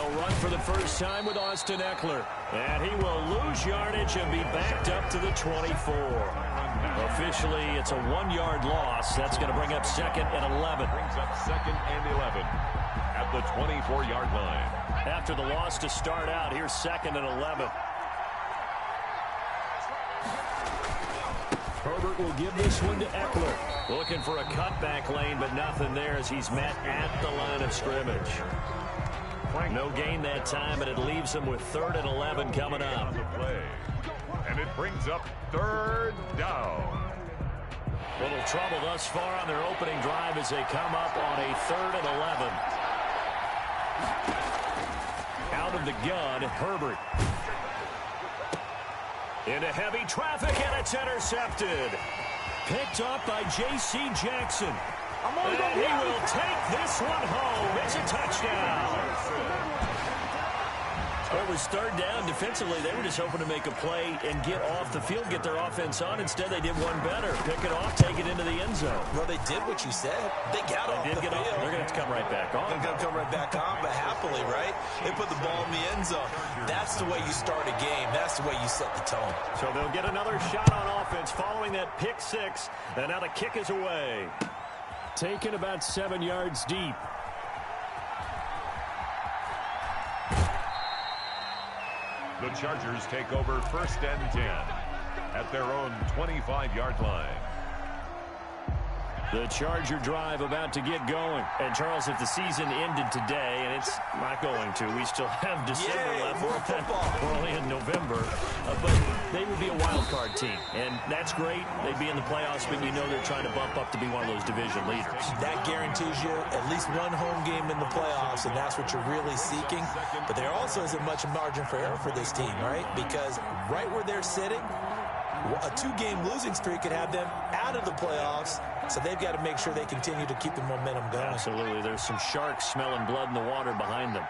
They'll run for the first time with Austin Eckler. And he will lose yardage and be backed up to the 24. Officially, it's a 1-yard loss. That's going to bring up 2nd and 11. Brings up 2nd and 11 at the 24-yard line. After the loss to start out, here's 2nd and 11. Herbert will give this one to Eckler. Looking for a cutback lane, but nothing there as he's met at the line of scrimmage. No gain that time, and it leaves him with 3rd and 11 coming up. And it brings up 3rd down. Little trouble thus far on their opening drive as they come up on a 3rd and 11. Out of the gun, Herbert. Into heavy traffic, and it's intercepted. Picked up by J.C. Jackson. And he will take this one home. It's a touchdown. It was 3rd down. Defensively, they were just hoping to make a play and get off the field, get their offense on. Instead, they did one better. Pick it off, take it into the end zone. Well, they did what you said. They got off the field. They're going to have to come right back on. They're going to come right back on, but happily, right? They put the ball in the end zone. That's the way you start a game. That's the way you set the tone. So they'll get another shot on offense following that pick 6. And now the kick is away. Taken about 7 yards deep. The Chargers take over 1st and 10 at their own 25-yard line. The Charger drive about to get going. And, Charles, if the season ended today, and it's not going to, we still have December left. More football. We're only in November. But they would be a wild card team. And that's great. They'd be in the playoffs, but you know they're trying to bump up to be one of those division leaders. That guarantees you at least one home game in the playoffs, and that's what you're really seeking. But there also isn't much margin for error for this team, right? Because right where they're sitting, a 2-game losing streak could have them out of the playoffs, so they've got to make sure they continue to keep the momentum going. Absolutely. There's some sharks smelling blood in the water behind them.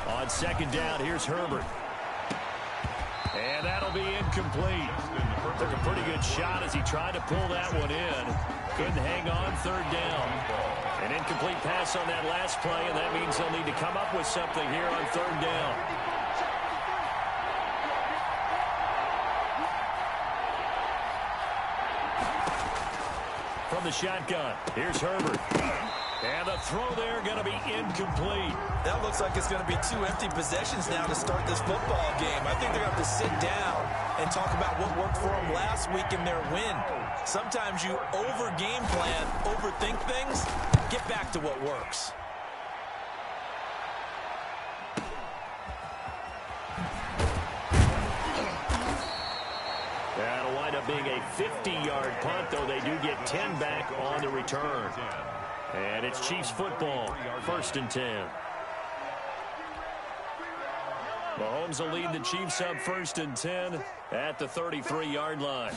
On 2nd down, here's Herbert. And that'll be incomplete. Took a pretty good shot as he tried to pull that one in. Couldn't hang on 3rd down. An incomplete pass on that last play, and that means they'll need to come up with something here on 3rd down. From the shotgun, here's Herbert. And the throw there going to be incomplete. That looks like it's going to be 2 empty possessions now to start this football game. I think they're going to have to sit down and talk about what worked for them last week in their win. Sometimes you over-game plan, overthink things. Get back to what works. That'll wind up being a 50-yard punt, though they do get 10 back on the return. And it's Chiefs football, 1st and 10. Mahomes will lead the Chiefs up 1st and 10 at the 33-yard line.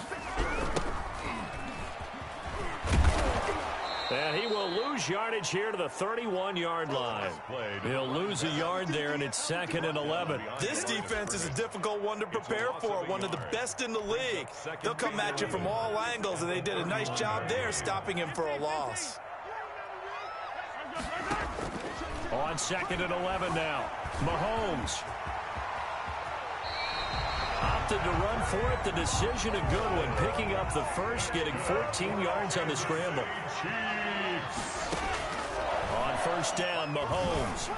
And he will lose yardage here to the 31-yard line. He'll lose a yard there, and it's 2nd and 11. This defense is a difficult one to prepare for, one of the best in the league. They'll come at you from all angles, and they did a nice job there stopping him for a loss. On 2nd and 11 now, Mahomes. Opted to run for it. The decision a good one. Picking up the first, getting 14 yards on the scramble. On 1st down, Mahomes.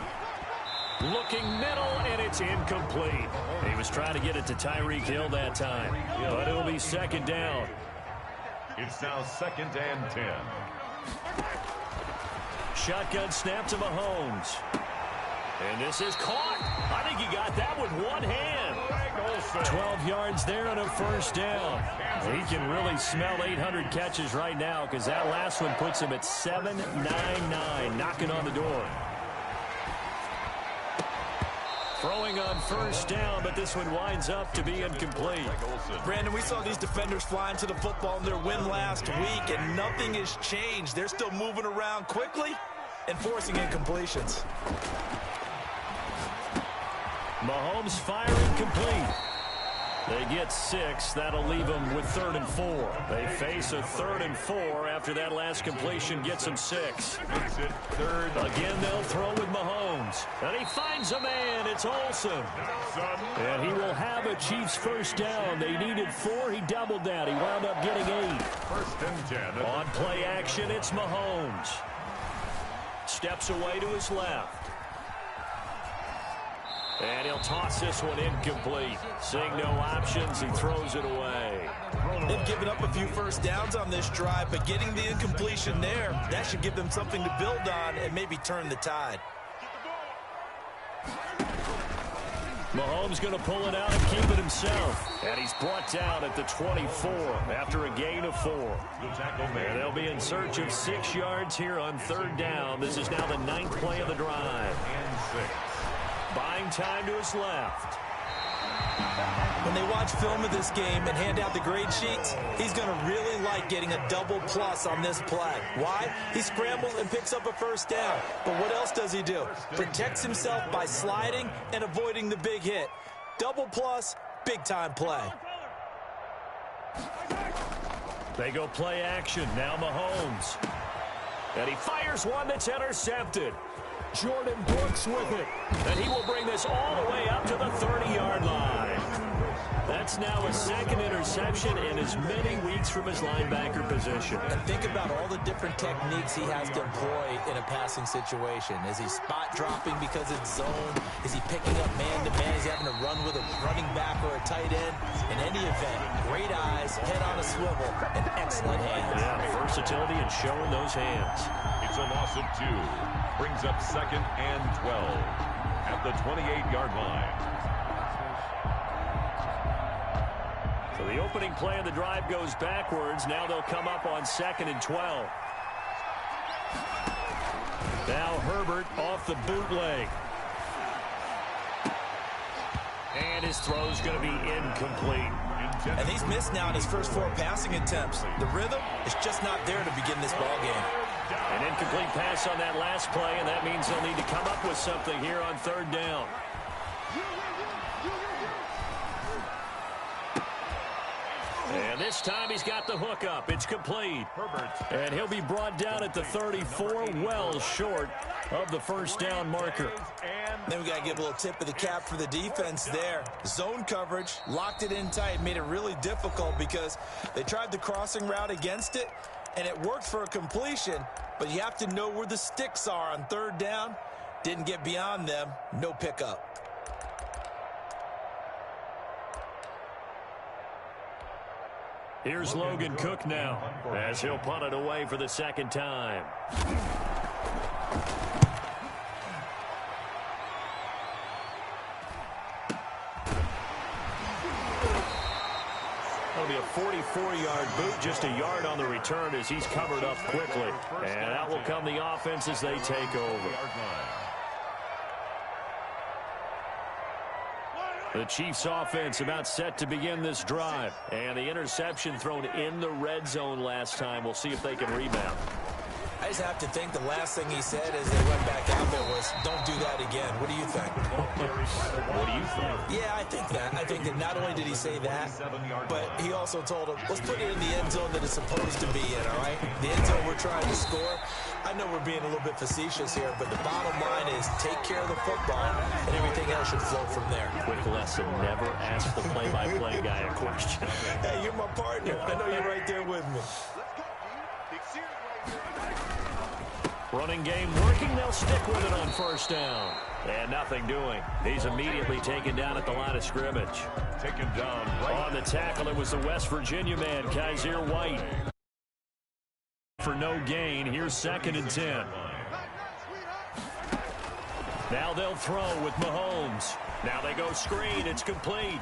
Looking middle, and it's incomplete. He was trying to get it to Tyreek Hill that time. But it'll be 2nd down. It's now 2nd and 10. Shotgun snap to Mahomes. And this is caught. I think he got that with one hand. 12 yards there on a 1st down. He can really smell 800 catches right now because that last one puts him at 799, knocking on the door. Throwing on 1st down, but this one winds up to be incomplete. Brandon, we saw these defenders flying to the football in their win last week, and nothing has changed. They're still moving around quickly and forcing incompletions. Mahomes firing complete. They get 6. That'll leave them with 3rd and 4. They face a 3rd and 4 after that last completion gets them 6. Third. Again, they'll throw with Mahomes. And he finds a man. It's Olsen. And he will have a Chiefs first down. They needed 4. He doubled that. He wound up getting 8. First and 10. On play action, it's Mahomes. Steps away to his left. And he'll toss this one incomplete. Seeing no options, he throws it away. They've given up a few first downs on this drive, but getting the incompletion there, that should give them something to build on and maybe turn the tide. Mahomes going to pull it out and keep it himself. And he's brought down at the 24 after a gain of 4. And they'll be in search of 6 yards here on 3rd down. This is now the 9th play of the drive. And 6. Buying time to his left. When they watch film of this game and hand out the grade sheets, he's going to really like getting a double plus on this play. Why? He scrambles and picks up a first down. But what else does he do? Protects himself by sliding and avoiding the big hit. Double plus, big-time play. They go play action. Now Mahomes. And he fires one that's intercepted. Jordan Brooks with it. And he will bring this all the way up to the 30-yard line. That's now a 2nd interception in as many weeks from his linebacker position. And think about all the different techniques he has to employ in a passing situation. Is he spot dropping because it's zone? Is he picking up man-to-man? Is he having to run with a running back or a tight end? In any event, great eyes, head on a swivel, and excellent hands. Yeah, versatility and showing those hands. It's a loss of 2. Brings up 2nd and 12 at the 28-yard line. So the opening play of the drive goes backwards. Now they'll come up on 2nd and 12. Now Herbert off the bootleg. And his throw's going to be incomplete. And he's missed now in his first 4 passing attempts. The rhythm is just not there to begin this ball game. An incomplete pass on that last play, and that means they'll need to come up with something here on 3rd down. And this time he's got the hook up. It's complete. Herbert. And he'll be brought down at the 34, well short of the first down marker. Then we got to give a little tip of the cap for the defense there. Zone coverage, locked it in tight, made it really difficult because they tried the crossing route against it, and it worked for a completion, but you have to know where the sticks are on 3rd down. Didn't get beyond them, no pickup. Here's Logan Cook now as he'll punt it away for the 2nd time. That'll be a 44-yard boot, just a yard on the return as he's covered up quickly. And out will come the offense as they take over. The Chiefs offense about set to begin this drive. And the interception thrown in the red zone last time. We'll see if they can rebound. I just have to think the last thing he said as they went back out there was, don't do that again. What do you think? What do you think? Yeah, I think that. I think that not only did he say that, but he also told him, let's put it in the end zone that it's supposed to be in, all right? The end zone we're trying to score. I know we're being a little bit facetious here, but the bottom line is take care of the football, and everything else should flow from there. Quick lesson, never ask the play-by-play guy a question. Hey, you're my partner. I know you're right there with me. Running game working. They'll stick with it on 1st down. And nothing doing. He's immediately taken down at the line of scrimmage. Taken down right on the tackle. It was the West Virginia man, Kaiser White. For no gain. Here's 2nd and 10. Now they'll throw with Mahomes. Now they go screen. It's complete.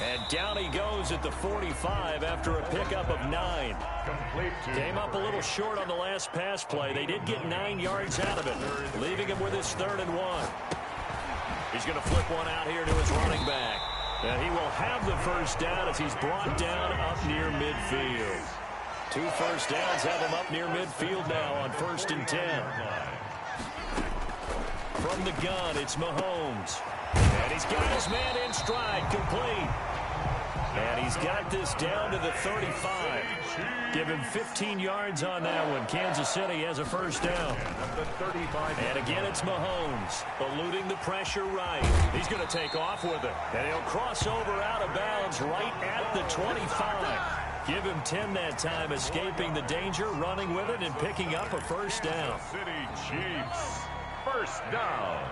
And down he goes at the 45 after a pickup of 9. Came up a little short on the last pass play. They did get 9 yards out of it, leaving him with his 3rd and 1. He's going to flip one out here to his running back. And he will have the first down as he's brought down up near midfield. 2 first downs have him up near midfield now on 1st and 10. From the gun, it's Mahomes. And he's got his man in stride, complete. And he's got this down to the 35. Give him 15 yards on that one. Kansas City has a first down. And again, it's Mahomes eluding the pressure right. He's going to take off with it. And he'll cross over out of bounds right at the 25. Give him 10 that time, escaping the danger, running with it, and picking up a first down. City Chiefs, first down.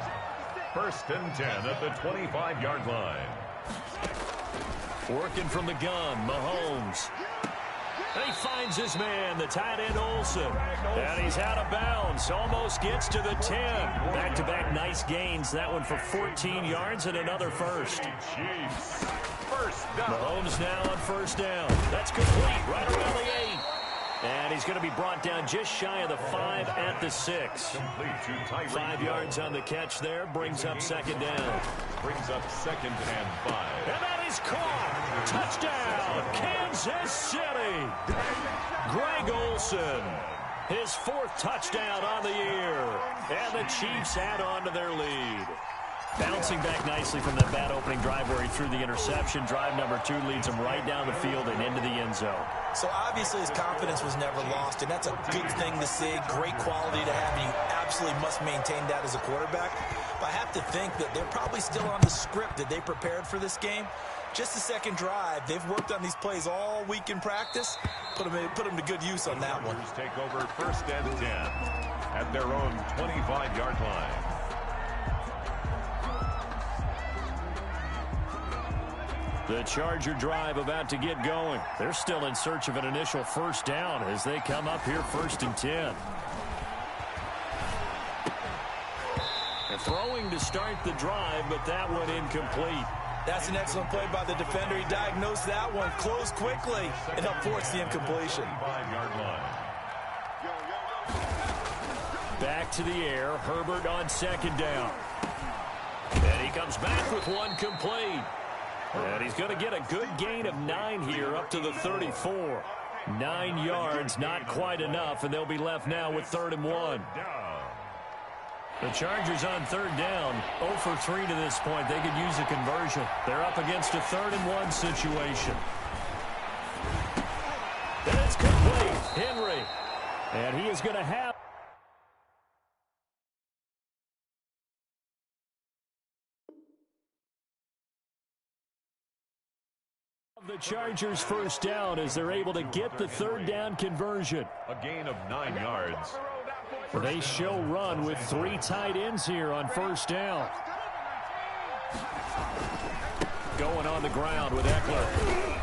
First and 10 at the 25-yard line. Working from the gun, Mahomes. And he finds his man, the tight end Olsen. And he's out of bounds, almost gets to the 10. Back-to-back nice gains, that one for 14 yards and another first. Chiefs, first down. Mahomes now on first down. That's complete, right around the 8. And he's going to be brought down just shy of the 5 at the 6. 5 yards on the catch there, brings up second down. Brings up second and 5. And that is caught. Touchdown, Kansas City. Greg Olsen, his 4th touchdown on the year. And the Chiefs add on to their lead. Bouncing back nicely from that bad opening drive where he threw the interception. Drive number 2 leads him right down the field and into the end zone. So obviously his confidence was never lost, and that's a good thing to see. Great quality to have, and you absolutely must maintain that as a quarterback. But I have to think that they're probably still on the script that they prepared for this game. Just the second drive. They've worked on these plays all week in practice. Put them to good use on that one. Take over first and 10 at their own 25-yard line. The Charger drive about to get going. They're still in search of an initial first down as they come up here first and 10. They're throwing to start the drive, but that one incomplete. That's an excellent play by the defender. He diagnosed that one, closed quickly, and helped force the incompletion. 5-yard line. Back to the air. Herbert on second down. And he comes back with one complete. And he's going to get a good gain of 9 here up to the 34. 9 yards, not quite enough, and they'll be left now with 3rd and 1. The Chargers on 3rd down, 0 for 3 to this point. They could use a conversion. They're up against a 3rd and 1 situation. And it's complete. Henry. And he is going to have the Chargers first down as they're able to get the 3rd down conversion. A gain of 9 yards. They show run with 3 tight ends here on first down. Going on the ground with Eckler.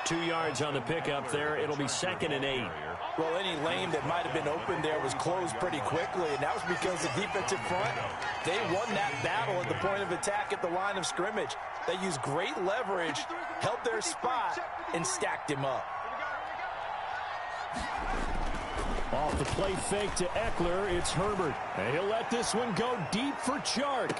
2 yards on the pickup there. It'll be 2nd and 8. Well, any lane that might have been open there was closed pretty quickly, and that was because the defensive front, they won that battle at the point of attack at the line of scrimmage. They used great leverage, held their spot, and stacked him up. Off the play fake to Eckler, it's Herbert. And he'll let this one go deep for Chark.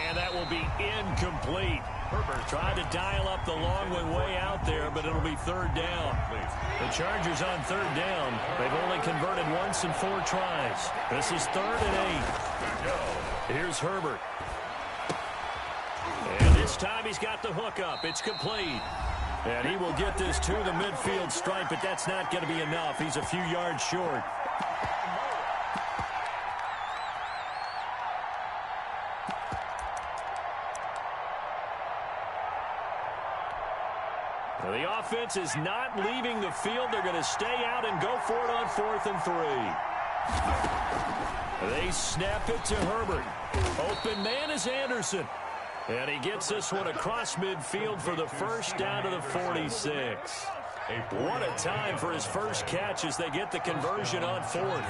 And that will be incomplete. Herbert tried to dial up the long one way out there, but it'll be 3rd down. The Chargers on 3rd down. They've only converted once in 4 tries. This is 3rd and 8. Here's Herbert. And this time he's got the hook up. It's complete. And he will get this to the midfield stripe, but that's not going to be enough. He's a few yards short. The offense is not leaving the field. They're going to stay out and go for it on 4th and 3. They snap it to Herbert. Open man is Anderson. And he gets this one across midfield for the first down to the 46. What a time for his first catch as they get the conversion on 4th.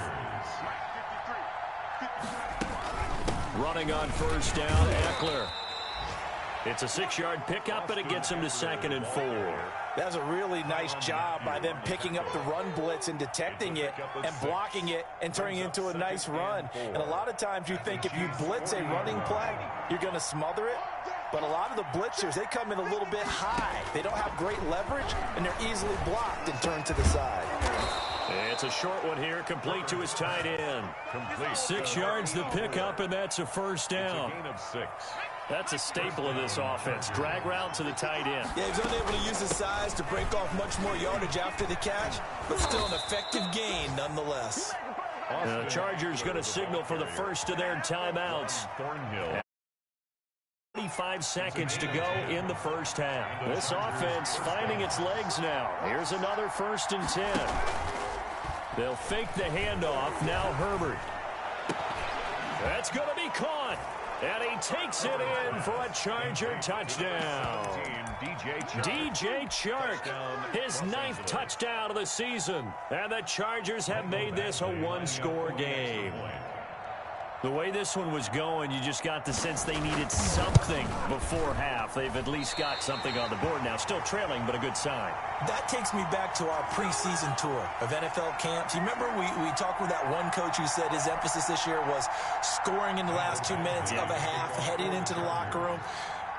Running on first down, Eckler. It's a 6-yard pickup, but it gets him to 2nd and 4. That's a really nice job by them picking up the run blitz and detecting it and blocking it and turning it into a nice run. And a lot of times you think if you blitz a running play, you're going to smother it. But a lot of the blitzers, they come in a little bit high. They don't have great leverage, and they're easily blocked and turned to the side. It's a short one here, complete to his tight end. 6 yards the pickup, and that's a first down. It's a gain of 6. That's a staple of this offense. Drag route to the tight end. Yeah, he's unable to use his size to break off much more yardage after the catch, but still an effective gain nonetheless. The Chargers going to signal for the first of their timeouts. 45 seconds to go in the first half. This offense finding its legs now. Here's another 1st and 10. They'll fake the handoff. Now Herbert. That's going to be caught. And he takes it in for a Charger touchdown. DJ Chark, his 9th touchdown of the season. And the Chargers have made this a one-score game. The way this one was going, you just got the sense they needed something before half. They've at least got something on the board now. Still trailing, but a good sign. That takes me back to our preseason tour of NFL camps. You remember we talked with that one coach who said his emphasis this year was scoring in the last 2 minutes of a half, heading into the locker room.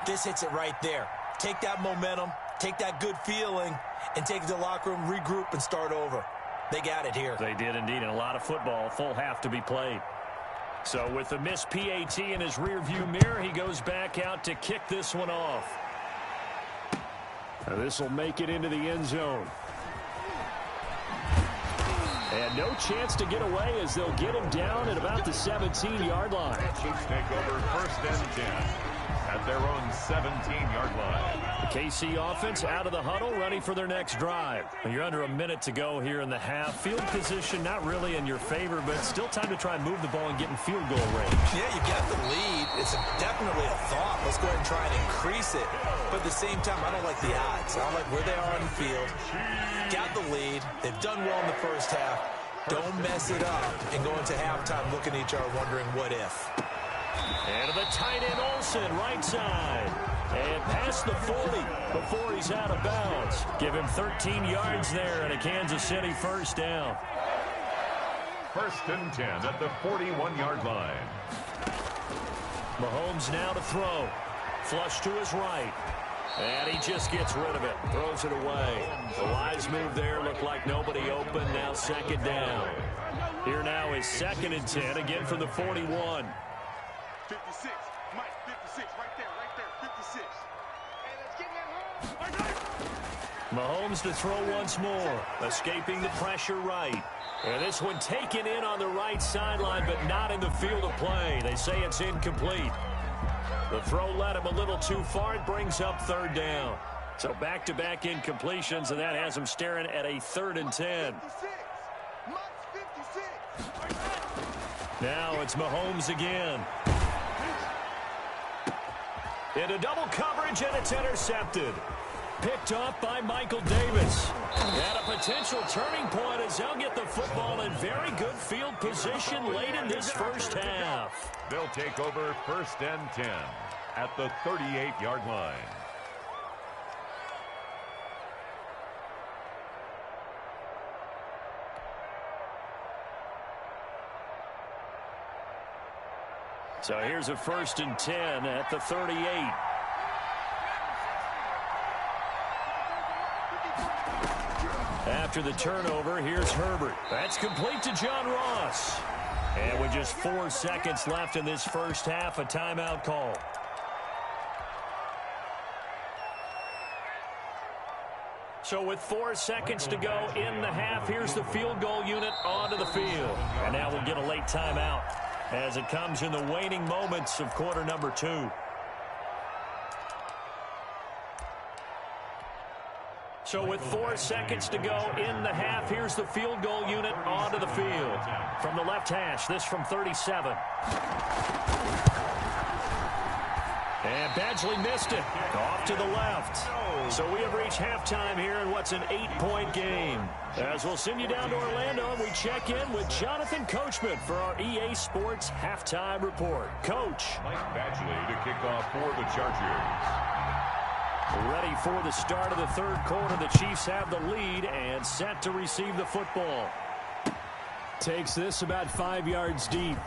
This hits it right there. Take that momentum, take that good feeling, and take it to the locker room, regroup, and start over. They got it here. They did indeed, and a lot of football, full half to be played. So with the missed PAT in his rearview mirror, he goes back out to kick this one off. This will make it into the end zone. And no chance to get away as they'll get him down at about the 17-yard line. Chiefs take over 1st and 10 at their own 17-yard line. The KC offense out of the huddle, ready for their next drive. You're under a minute to go here in the half. Field position not really in your favor, but still time to try and move the ball and get in field goal range. Yeah, you got the lead. It's definitely a thought. Let's go ahead and try and increase it. But at the same time, I don't like the odds. I don't like where they are on the field. Got the lead. They've done well in the first half. Don't mess it up and go into halftime looking at each other wondering what if. And to the tight end Olsen, right side. And past the 40 before he's out of bounds. Give him 13 yards there and a Kansas City first down. 1st and 10 at the 41-yard line. Mahomes now to throw. Flush to his right. And he just gets rid of it. Throws it away. The wise move there. Looked like nobody open. Now 2nd down. Here now is 2nd and 10. Again from the 41. 56. Mike, 56. Right there. 56. Hey, let's get that home. Mahomes to throw once more. Escaping the pressure right. And this one taken in on the right sideline, but not in the field of play. They say it's incomplete. The throw led him a little too far. It brings up 3rd down. So back-to-back incompletions, and that has him staring at a 3rd and 10. 56. Mike's 56. Now it's Mahomes again. Into double coverage, and it's intercepted. Picked off by Michael Davis. And a potential turning point as they'll get the football in very good field position late in this first half. They'll take over 1st and 10 at the 38-yard line. So here's a 1st and 10 at the 38. After the turnover, here's Herbert. That's complete to John Ross. And with just 4 seconds left in this first half, a timeout call. So with 4 seconds to go in the half, here's the field goal unit onto the field. And now we'll get a late timeout as it comes in the waning moments of quarter number 2. So with 4 seconds to go in the half, here's the field goal unit onto the field. From the left hash, this from 37. And Badgley missed it. Off to the left. So we have reached halftime here in what's an 8-point game. As we'll send you down to Orlando, and we check in with Jonathan Coachman for our EA Sports Halftime Report. Coach. Mike Badgley to kick off for the Chargers. Ready for the start of the 3rd quarter. The Chiefs have the lead and set to receive the football. Takes this about 5 yards deep.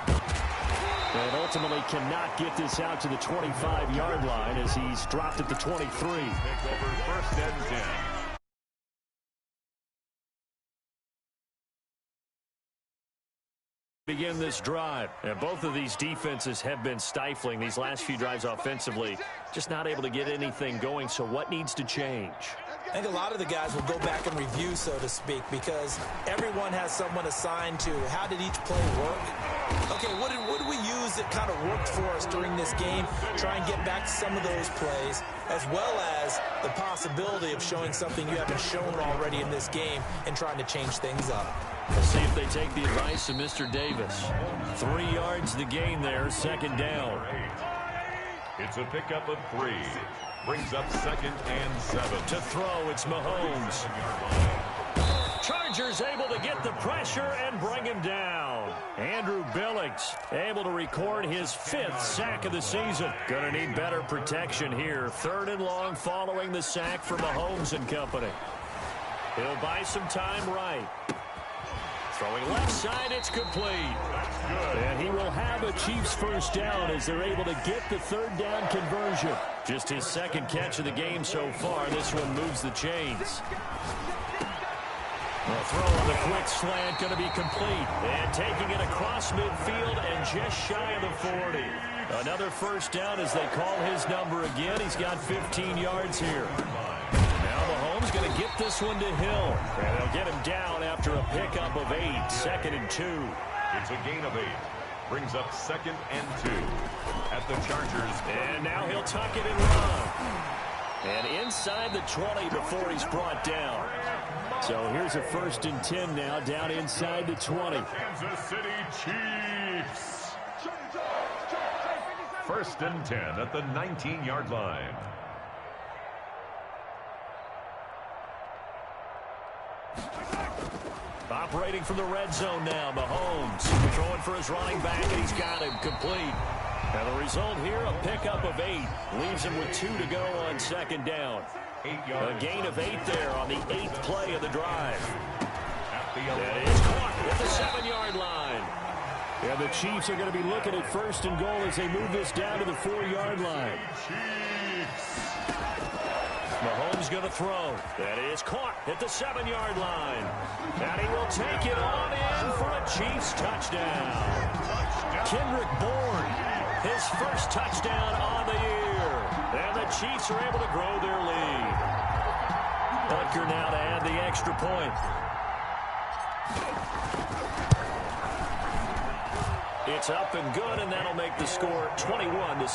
And ultimately cannot get this out to the 25-yard line as he's dropped at the 23. Take over 1st and 10. begin this drive. And both of these defenses have been stifling these last few drives offensively. Just not able to get anything going. So what needs to change? I think a lot of the guys will go back and review, so to speak, because everyone has someone assigned to how did each play work. Okay, what did we use that kind of worked for us during this game? Try and get back to some of those plays, as well as the possibility of showing something you haven't shown already in this game and trying to change things up. We'll see if they take the advice of Mr. Davis. 3 yards the gain there, second down. It's a pickup of 3. Brings up 2nd and 7. To throw, it's Mahomes. Chargers able to get the pressure and bring him down. Andrew Billings able to record his 5th sack of the season. Gonna need better protection here. 3rd and long following the sack for Mahomes and company. He'll buy some time right. Throwing left side, it's complete. And he will have a Chiefs first down as they're able to get the 3rd down conversion. Just his 2nd catch of the game so far. This one moves the chains. The throw on the quick slant going to be complete. And taking it across midfield and just shy of the 40. Another first down as they call his number again. He's got 15 yards here. Mahomes going to get this one to Hill. And they'll get him down after a pickup of 8. 2nd and 2. It's a gain of 8. Brings up 2nd and 2 at the Chargers. And now he'll tuck it and run. And inside the 20 before he's brought down. So here's a 1st and 10 now, down inside the 20. Kansas City Chiefs. 1st and 10 at the 19-yard line. Operating from the red zone now, Mahomes throwing for his running back, and he's got him complete. And the result here, a pickup of 8. Leaves him with 2 to go on 2nd down. 8 yards. A gain of 8 there on the 8th play of the drive. That is caught at the 7-yard line. And the Chiefs are going to be looking at 1st and goal as they move this down to the 4-yard line. Mahomes going to throw. That is caught at the 7-yard line. And he will take it on in for a Chiefs touchdown. Kendrick Bourne, his 1st touchdown on the year. And the Chiefs are able to grow their lead. Butker now to add the extra point. It's up and good, and that'll make the score 21-6.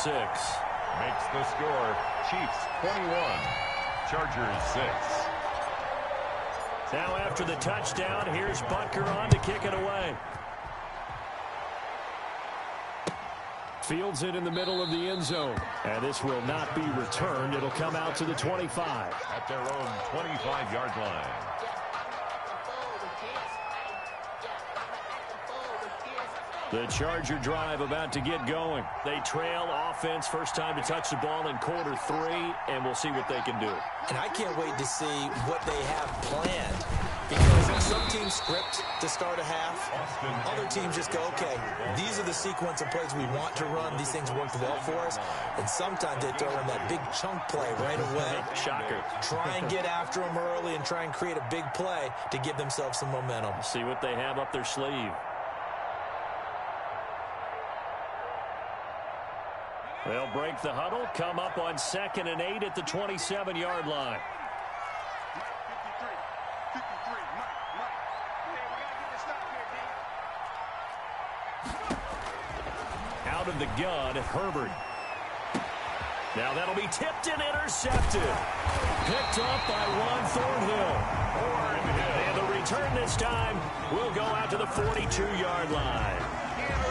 Makes the score Chiefs 21. Chargers 6. Now after the touchdown, here's Butker on to kick it away. Fields it in the middle of the end zone. And this will not be returned. It'll come out to the 25. At their own 25-yard line. The Charger drive about to get going. They trail offense, first time to touch the ball in quarter 3, and we'll see what they can do. And I can't wait to see what they have planned. Because some teams script to start a half. Other teams just go, okay, these are the sequence of plays we want to run. These things worked well for us. And sometimes they throw in that big chunk play right away. Shocker. Try and get after them early and try and create a big play to give themselves some momentum. See what they have up their sleeve. They'll break the huddle, come up on 2nd and 8 at the 27-yard line. 53, Mike. Hey, we got to get this stop here, D. Out of the gun, Herbert. Now that'll be tipped and intercepted. Picked up by Juan Thornhill. And the return this time will go out to the 42-yard line.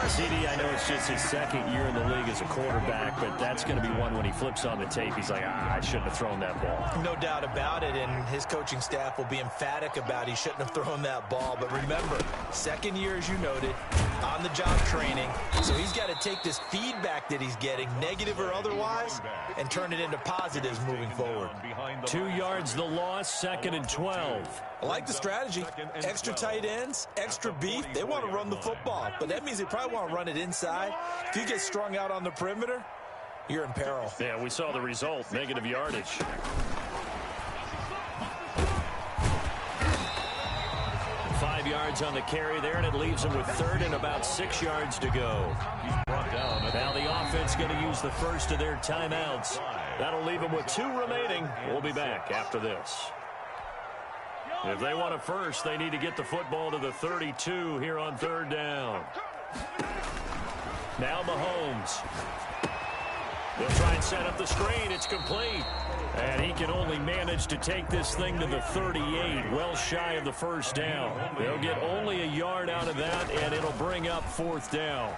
CD, I know it's just his 2nd year in the league as a quarterback, but that's going to be one when he flips on the tape. He's like, I shouldn't have thrown that ball. No doubt about it, and his coaching staff will be emphatic about he shouldn't have thrown that ball. But remember, 2nd year, as you noted, on-the-job training. So he's got to take this feedback that he's getting, negative or otherwise, and turn it into positives moving forward. 2 yards the loss, 2nd and 12. I like the strategy. Extra tight ends, extra beef. They want to run the football, but that means they probably want to run it inside. If you get strung out on the perimeter, you're in peril. Yeah, we saw the result, negative yardage. 5 yards on the carry there, and it leaves him with third and about 6 yards to go. Now the offense going to use the first of their timeouts. That'll leave them with 2 remaining. We'll be back after this. If they want a first, they need to get the football to the 32 here on third down. Now Mahomes. They'll try and set up the screen. It's complete. And he can only manage to take this thing to the 38, well shy of the first down. They'll get only a yard out of that, and it'll bring up fourth down.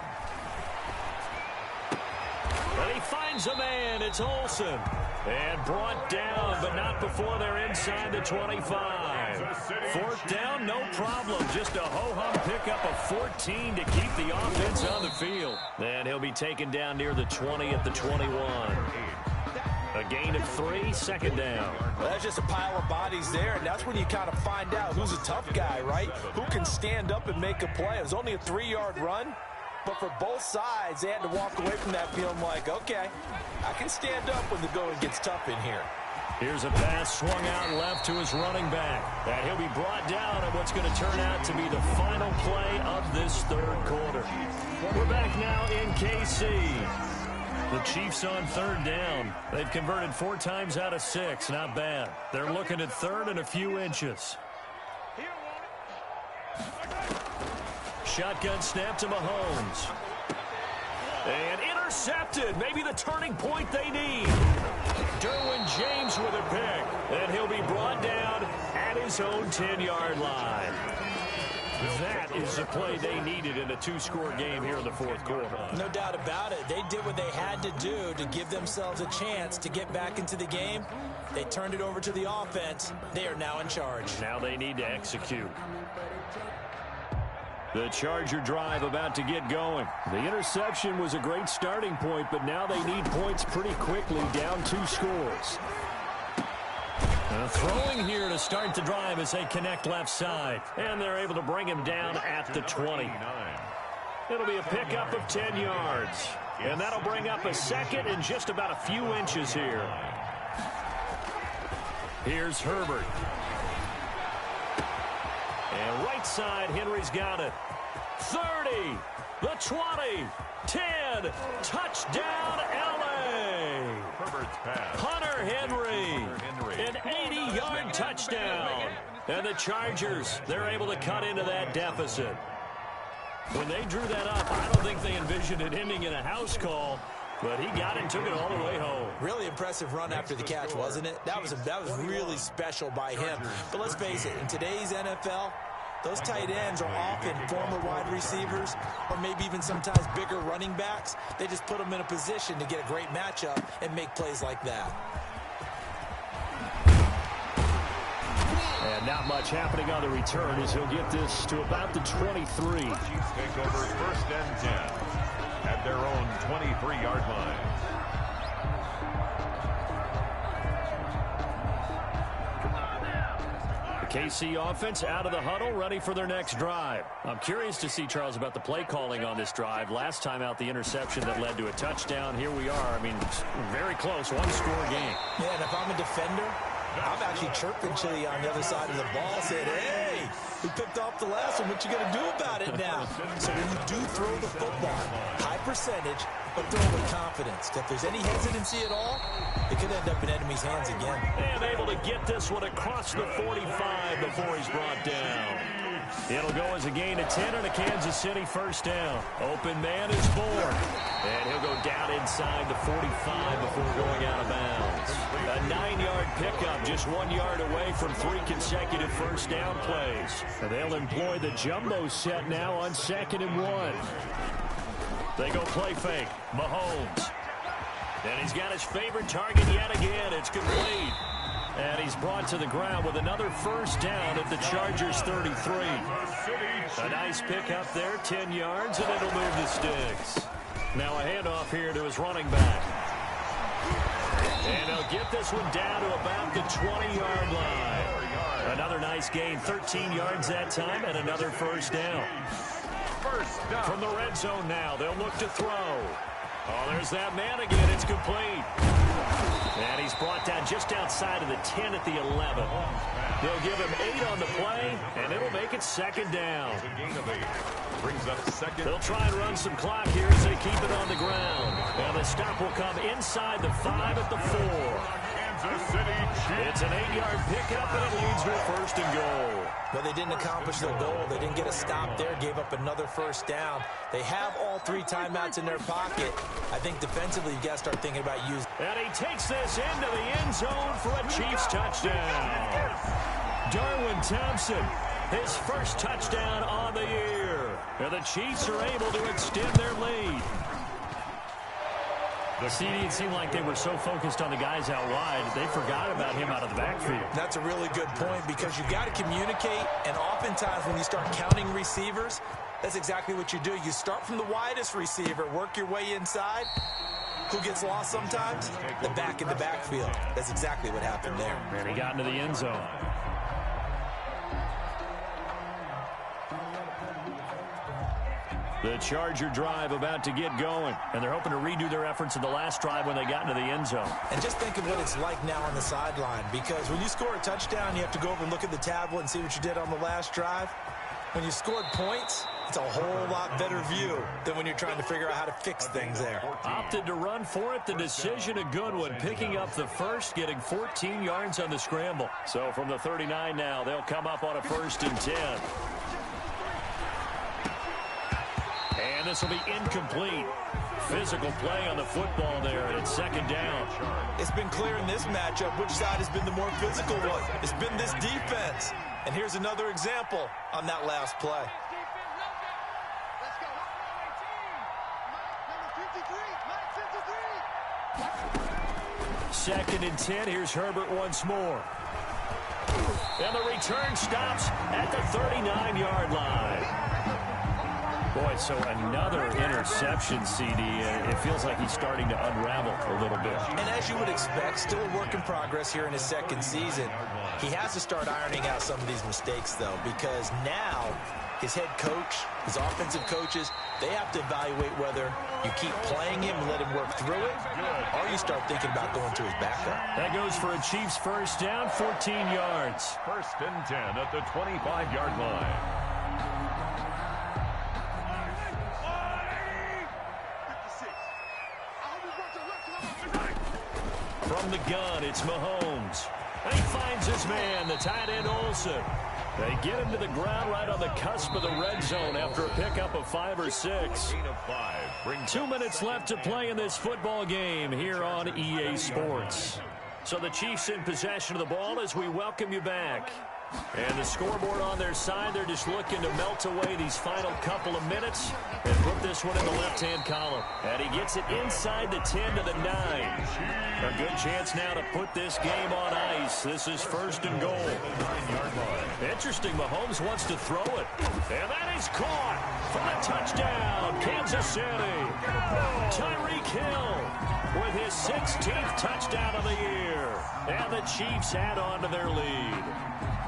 And he finds a man. It's Olsen. And brought down, but not before they're inside the 25. Fourth down, no problem. Just a ho-hum pickup of 14 to keep the offense on the field. And he'll be taken down near the 20 at the 21. A gain of 3, second down. Well, that's just a pile of bodies there, and that's when you kind of find out who's a tough guy, right? Who can stand up and make a play. It was only a 3-yard run. But for both sides, they had to walk away from that feeling like, okay, I can stand up when the going gets tough in here. Here's a pass swung out left to his running back. And he'll be brought down at what's going to turn out to be the final play of this third quarter. We're back now in KC. The Chiefs on third down. They've converted 4 times out of 6. Not bad. They're looking at third and a few inches. Shotgun snap to Mahomes. And intercepted. Maybe the turning point they need. Derwin James with a pick. And he'll be brought down at his own 10-yard line. That is the play they needed in a 2-score game here in the fourth quarter. No doubt about it. They did what they had to do to give themselves a chance to get back into the game. They turned it over to the offense. They are now in charge. Now they need to execute. The Charger drive about to get going. The interception was a great starting point, but now they need points pretty quickly, down 2 scores. Throwing here to start the drive as they connect left side. And they're able to bring him down at the 20. It'll be a pickup of 10 yards. And that'll bring up a second and just about a few inches here. Here's Herbert. And right side, Henry's got it. 30, the 20, 10, touchdown LA. Herbert's pass. Hunter Henry, an 80-yard touchdown. And the Chargers, they're able to cut into that deficit. When they drew that up, I don't think they envisioned it ending in a house call. But he got it and took it all the way home. Really impressive run after the catch, wasn't it? That was really special by him. But let's face it, in today's NFL, those tight ends are often former wide receivers or maybe even sometimes bigger running backs. They just put them in a position to get a great matchup and make plays like that. And not much happening on the return as he'll get this to about the 23. Chiefs take over first and 10 at their own 23-yard line. The KC offense out of the huddle, ready for their next drive. I'm curious to see, Charles, about the play calling on this drive. Last time out, the interception that led to a touchdown. Here we are. I mean, very close, 1-score game. Yeah, and if I'm a defender, I'm actually chirping Chili on the other side of the ball, saying, hey, we picked off the last one. What you going to do about it now? So when you do throw the football, high percentage, but throw it with confidence. If there's any hesitancy at all, it could end up in enemy's hands again. And able to get this one across the 45 before he's brought down. It'll go as a gain of 10 and a Kansas City first down. Open man is born. And he'll go down inside the 45 before going out of bounds. A 9-yard pickup, just 1 yard away from 3 consecutive first down plays. And they'll employ the jumbo set now on 2nd and 1. They go play fake. Mahomes. And he's got his favorite target yet again. It's complete. And he's brought to the ground with another first down at the Chargers 33. A nice pickup there, 10 yards, and it'll move the sticks. Now a handoff here to his running back. And he'll get this one down to about the 20-yard line. Another nice gain, 13 yards that time, and another first down. From the red zone now, they'll look to throw. Oh, there's that man again. It's complete. And he's brought down just outside of the 10 at the 11. They'll give him 8 on the play, and it'll make it second down. Brings up second. They'll try and run some clock here as they keep it on the ground. And the stop will come inside the 5 at the 4. It's an 8-yard pickup, and it leads to a first and goal. But they didn't accomplish their goal. They didn't get a stop there, gave up another first down. They have all 3 timeouts in their pocket. I think defensively, you've got to start thinking about using. And he takes this into the end zone for a Chiefs touchdown. Darwin Thompson, his first touchdown on the year. And the Chiefs are able to extend their lead. It seemed like they were so focused on the guys out wide, they forgot about him out of the backfield. That's a really good point because you've got to communicate, and oftentimes when you start counting receivers, that's exactly what you do. You start from the widest receiver, work your way inside. Who gets lost sometimes? The back in the backfield. That's exactly what happened there. And he got into the end zone. The Charger drive about to get going, and they're hoping to redo their efforts in the last drive when they got into the end zone. And just think of what it's like now on the sideline, because when you score a touchdown, you have to go over and look at the tablet and see what you did on the last drive. When you scored points, it's a whole lot better view than when you're trying to figure out how to fix things there. Opted to run for it. The decision a good one, picking up the first, getting 14 yards on the scramble. So from the 39 now, they'll come up on a 1st and 10. And this will be incomplete. Physical play on the football there, and it's 2nd down. It's been clear in this matchup which side has been the more physical one. It's been this defense. And here's another example on that last play. Second and 10. Here's Herbert once more. And the return stops at the 39-yard line. Boy, so another interception, CD. It feels like he's starting to unravel a little bit. And as you would expect, still a work in progress here in his 2nd season. He has to start ironing out some of these mistakes, though, because now his head coach, his offensive coaches, they have to evaluate whether you keep playing him and let him work through it, or you start thinking about going to his backup. That goes for a Chiefs first down, 14 yards. 1st and 10 at the 25-yard line. From the gun, it's Mahomes. And he finds his man, the tight end Olsen. They get him to the ground right on the cusp of the red zone after a pickup of 5 or 6. 2 minutes left to play in this football game here on EA Sports. So the Chiefs in possession of the ball as we welcome you back. And the scoreboard on their side, they're just looking to melt away these final couple of minutes and put this one in the left-hand column. And he gets it inside the 10 to the 9. A good chance now to put this game on ice. This is 1st and goal. Interesting, Mahomes wants to throw it. And that is caught for the touchdown, Kansas City. Tyreek Hill with his 16th touchdown of the year. And the Chiefs add on to their lead.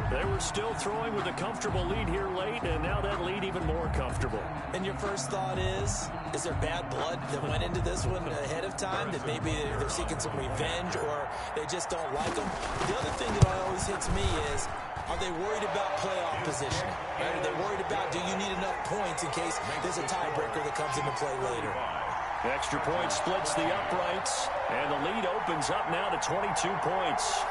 They were still throwing with a comfortable lead here late, and now that lead even more comfortable. And your first thought is there bad blood that went into this one ahead of time, that maybe they're seeking some revenge or they just don't like them? The other thing that always hits me is, are they worried about playoff positioning? Right? Are they worried about, do you need enough points in case there's a tiebreaker that comes into play later? Extra point splits the uprights, and the lead opens up now to 22 points.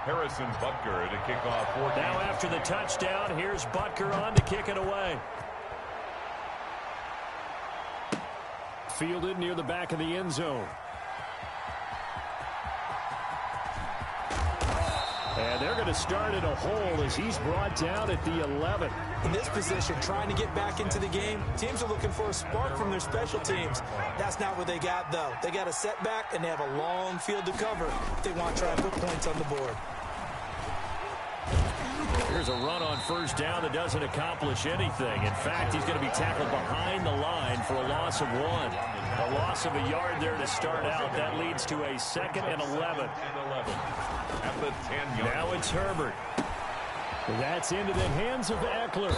Harrison Butker to kick off 14. Now after the touchdown, here's Butker on to kick it away. Fielded near the back of the end zone. And they're going to start in a hole as he's brought down at the 11. In this position, trying to get back into the game, teams are looking for a spark from their special teams. That's not what they got, though. They got a setback, and they have a long field to cover if they want to try and put points on the board. Here's a run on 1st down that doesn't accomplish anything. In fact, he's going to be tackled behind the line for a loss of 1. A loss of a yard there to start out. That leads to a 2nd and 11. At the 10-yard. Now it's Herbert. That's into the hands of Eckler.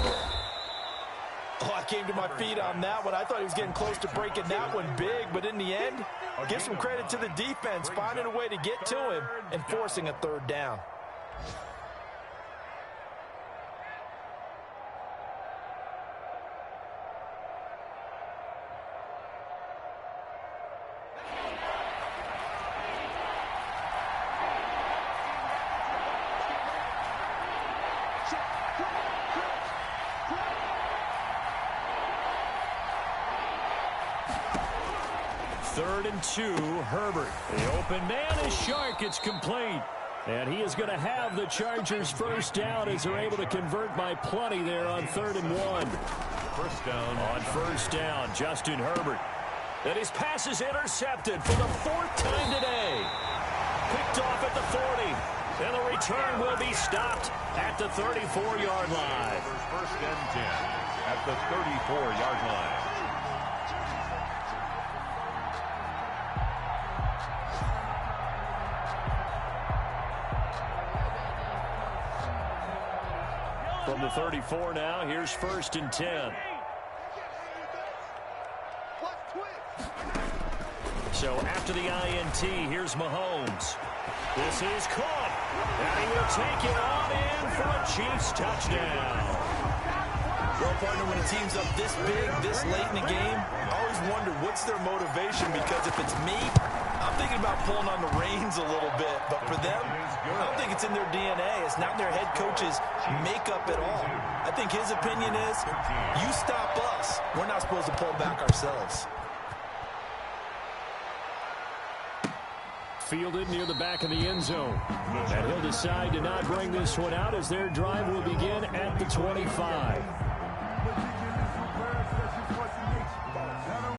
Oh, I came to my feet on that one. I thought he was getting close to breaking that one big, but in the end, give some credit to the defense, finding a way to get to him and forcing a third down. Third and 2, Herbert. The open man is Shark. It's complete. And he is going to have the Chargers first down as they're able to convert by plenty there on 3rd and 1. First down. On first down, Justin Herbert. And his pass is intercepted for the 4th time today. Picked off at the 40. And the return will be stopped at the 34-yard line. First and 10 at the 34-yard line. From the 34 now, here's 1st and 10. So after the INT, here's Mahomes. This is caught, and he will take it on in for a Chiefs touchdown. Well, partner, when a team's up this big, this late in the game, I always wonder what's their motivation, because if it's me, I'm thinking about pulling on the reins a little bit. But for them, I don't think it's in their DNA. It's not in their head coach's makeup at all. I think his opinion is, you stop us, we're not supposed to pull back ourselves. Fielded near the back of the end zone. And he'll decide to not bring this one out as their drive will begin at the 25.